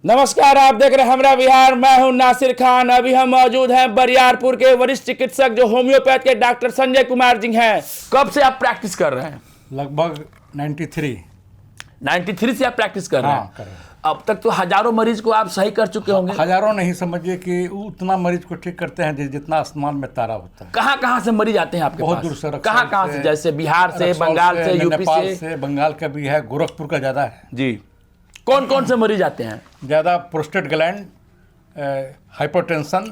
नमस्कार, आप देख रहे हैं हमरा बिहार। मैं हूं नासिर खान। अभी हम मौजूद हैं बरियारपुर के वरिष्ठ चिकित्सक जो होम्योपैथ के डॉक्टर संजय कुमार जी हैं। कब से आप प्रैक्टिस कर रहे हैं? लगभग 93 से आप प्रैक्टिस कर रहे हैं? कर रहे हैं। अब तक तो हजारों मरीज को आप सही कर चुके होंगे। हजारों नहीं, समझिए कि उतना मरीज को ठीक करते हैं जितना आसमान में तारा होता है। कहाँ से मरीज आते हैं आपके बहुत पास? दूर से। कहाँ से? जैसे बिहार से, बंगाल से, यूपी नेपाल से, बंगाल का भी है, गोरखपुर का ज़्यादा है जी। कौन कौन से मरीज आते हैं? ज़्यादा prostate gland, hypertension,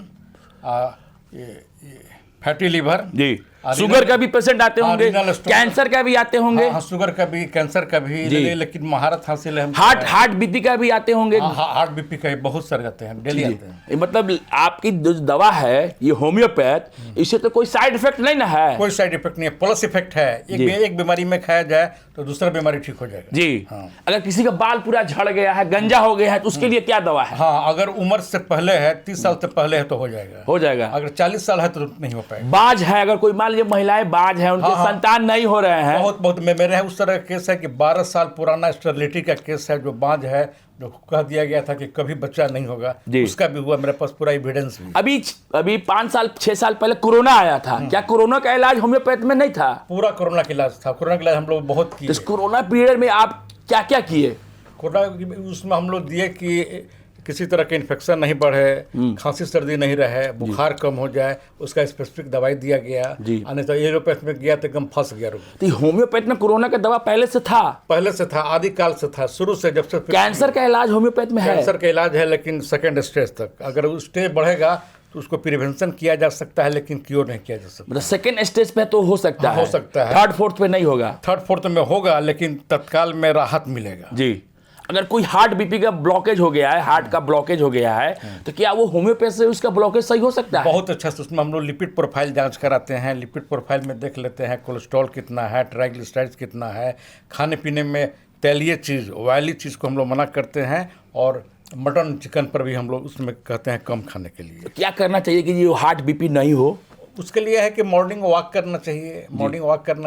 fatty liver जी। शुगर का भी पेशेंट आते होंगे, कैंसर का भी आते होंगे। हाँ, शुगर का भी, कैंसर का भी, लेकिन महारत हासिल है। हार्ट बीपी का भी आते होंगे। हार्ट बीपी का बहुत सारे आते हैं, डेली आते हैं। मतलब आपकी जो दवा है ये होम्योपैथ, इससे तो कोई साइड इफेक्ट नहीं ना है? कोई साइड इफेक्ट नहीं है, प्लस इफेक्ट है। एक बीमारी में खाया जाए तो दूसरा बीमारी ठीक हो जाएगा जी। अगर किसी का बाल पूरा झड़ गया है, गंजा हो गया है, तो उसके लिए क्या दवा है? हाँ, अगर उम्र से पहले है, 30 साल से पहले है तो हो जाएगा। अगर 40 साल है तो नहीं हो पाएगा। बाज है, अगर कोई मान लीजिए महिलाएं बाज है, उनके संतान नहीं हो रहे हैं। बहुत मेरे उस तरह का केस है कि 12 साल पुराना स्टेरिलिटी का केस है, जो बाज है, जो कह दिया गया था कि कभी बच्चा नहीं होगा, उसका भी हुआ। मेरे पास पूरा एविडेंस भी। अभी 5 साल 6 साल पहले कोरोना आया था। क्या कोरोना का इलाज होम्योपैथ में नहीं था? पूरा कोरोना का इलाज था। कोरोना का इलाज हम लोग बहुत किए। इस कोरोना पीरियड में आप क्या क्या किए? कोरोना उसमें हम लोग दिए कि किसी तरह का इन्फेक्शन नहीं बढ़े, खांसी सर्दी नहीं रहे, बुखार कम हो जाए, उसका स्पेसिफिक दवाई दिया गया। नहीं तो एलोपैथ में गया तो एकदम फंस गया। तो होम्योपैथ में कोरोना का दवा पहले से था? आदिकाल से था, शुरू से। जब से कैंसर का इलाज होम्योपैथ में है? कैंसर का इलाज है, लेकिन सेकेंड स्टेज तक। अगर उस स्टेज बढ़ेगा तो उसको प्रिवेंशन किया जा सकता है, लेकिन क्योर नहीं किया जा सकता। मतलब सेकेंड स्टेज पे तो हो सकता है? हो सकता है। थर्ड फोर्थ पे नहीं होगा? थर्ड फोर्थ में होगा, लेकिन तत्काल में राहत मिलेगा जी। अगर कोई हार्ट बीपी का ब्लॉकेज हो गया है, हार्ट का ब्लॉकेज हो गया है, तो क्या वो होम्योपैथ से उसका ब्लॉकेज सही हो सकता है? बहुत अच्छा से उसमें हम लोग लिपिड प्रोफाइल जांच कराते हैं। लिपिड प्रोफाइल में देख लेते हैं कोलेस्ट्रॉल कितना है, ट्राइग्लिसराइड्स कितना है। खाने पीने में तैलीय चीज़, ऑयली चीज़ को हम लोग मना करते हैं, और मटन चिकन पर भी हम लोग उसमें कहते हैं कम खाने के लिए। तो क्या करना चाहिए कि ये हार्ट बीपी नहीं हो? उसके लिए है कि मॉर्निंग वॉक करना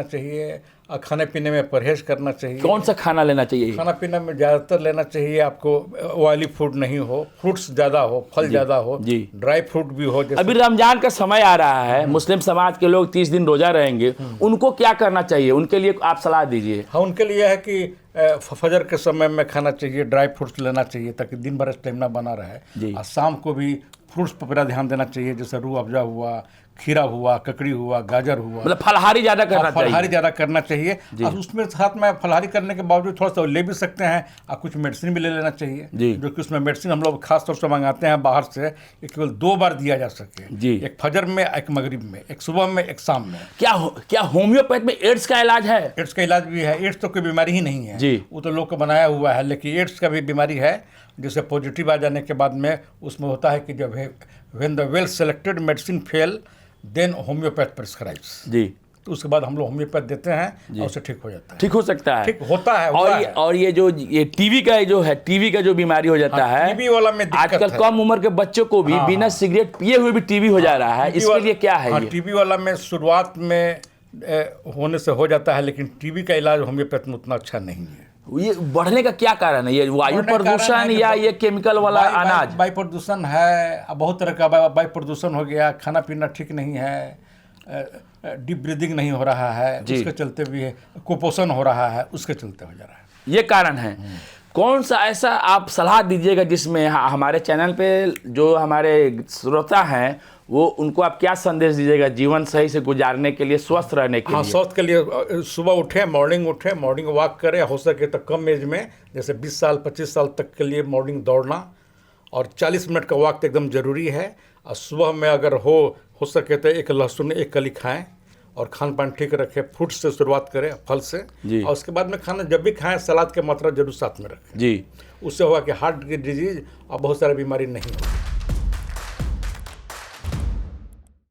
चाहिए, और खाने पीने में परहेज करना चाहिए। कौन सा खाना लेना चाहिए? खाना पीना में ज़्यादातर लेना चाहिए आपको ऑयली फूड नहीं हो, फ्रूट्स ज़्यादा हो, फल ज़्यादा हो, ड्राई फ्रूट भी हो। अभी रमजान का समय आ रहा है, मुस्लिम समाज के लोग 30 दिन रोजा रहेंगे, उनको क्या करना चाहिए? उनके लिए आप सलाह दीजिए। हाँ, उनके लिए है कि फजर के समय में खाना चाहिए, ड्राई फ्रूट्स लेना चाहिए ताकि दिन भर स्टेमिना बना रहे। और शाम को भी फ्रूट्स पर पूरा ध्यान देना चाहिए, जैसे रूह अफ़ज़ा हुआ, खीरा हुआ, ककड़ी हुआ, गाजर हुआ। मतलब फलहारी ज़्यादा करना चाहिए। और उसमें साथ में फलहारी करने के बावजूद थोड़ा सा ले भी सकते हैं, और कुछ मेडिसिन भी ले लेना चाहिए, जो कि उसमें मेडिसिन हम लोग खास तौर से मंगाते हैं बाहर से। केवल 2 बार दिया जा सके, एक फजर में, एक मगरिब में, एक सुबह में, एक शाम में। क्या होम्योपैथ में एड्स का इलाज है? एड्स का इलाज भी है। एड्स तो कोई बीमारी ही नहीं है, वो तो लोग को बनाया हुआ है, लेकिन एड्स का भी बीमारी है, जिससे पॉजिटिव आ जाने के बाद में उसमें होता है कि जब when the well selected medicine fail then homeopath prescribes जी। तो उसके बाद हम लोग होम्योपैथ देते हैं और उससे ठीक हो जाता है। ठीक हो सकता है, ठीक होता है। और ये टीवी का जो बीमारी हो जाता है, टीबी वाला में आजकल कम उम्र के बच्चों को भी बिना सिगरेट पिए हुए भी टीबी हो जा रहा है। इसके लिए क्या है? टीबी वाला में शुरुआत में होने से हो जाता है, लेकिन टीबी का इलाज होम्योपैथ में उतना अच्छा नहीं है। ये बढ़ने का क्या कारण है? ये वायु प्रदूषण या ये केमिकल वाला अनाज? वायु प्रदूषण है, बहुत तरह का वायु प्रदूषण हो गया, खाना पीना ठीक नहीं है, डीप ब्रीदिंग नहीं हो रहा है, उसके चलते भी है, कुपोषण हो रहा है, उसके चलते हो जा रहा है। ये कारण है। कौन सा ऐसा आप सलाह दीजिएगा जिसमें हमारे चैनल पे जो हमारे श्रोता हैं, वो उनको आप क्या संदेश दीजिएगा जीवन सही से गुजारने के लिए, स्वस्थ रहने के लिए? स्वस्थ के लिए सुबह उठे, मॉर्निंग वॉक करें, हो सके तो कम एज में, जैसे 20 साल 25 साल तक के लिए मॉर्निंग दौड़ना, और 40 मिनट का वॉक एकदम ज़रूरी है। और सुबह में अगर हो सके तो एक लहसुन, एक कली खाएं, और खान पान ठीक रखें। फ्रूट से शुरुआत करें, फल से, और उसके बाद में खाना जब भी खाएं सलाद की मात्रा जरूर साथ में रखें जी। उससे होगा कि हार्ट की डिजीज और बहुत सारी बीमारी नहीं होगी।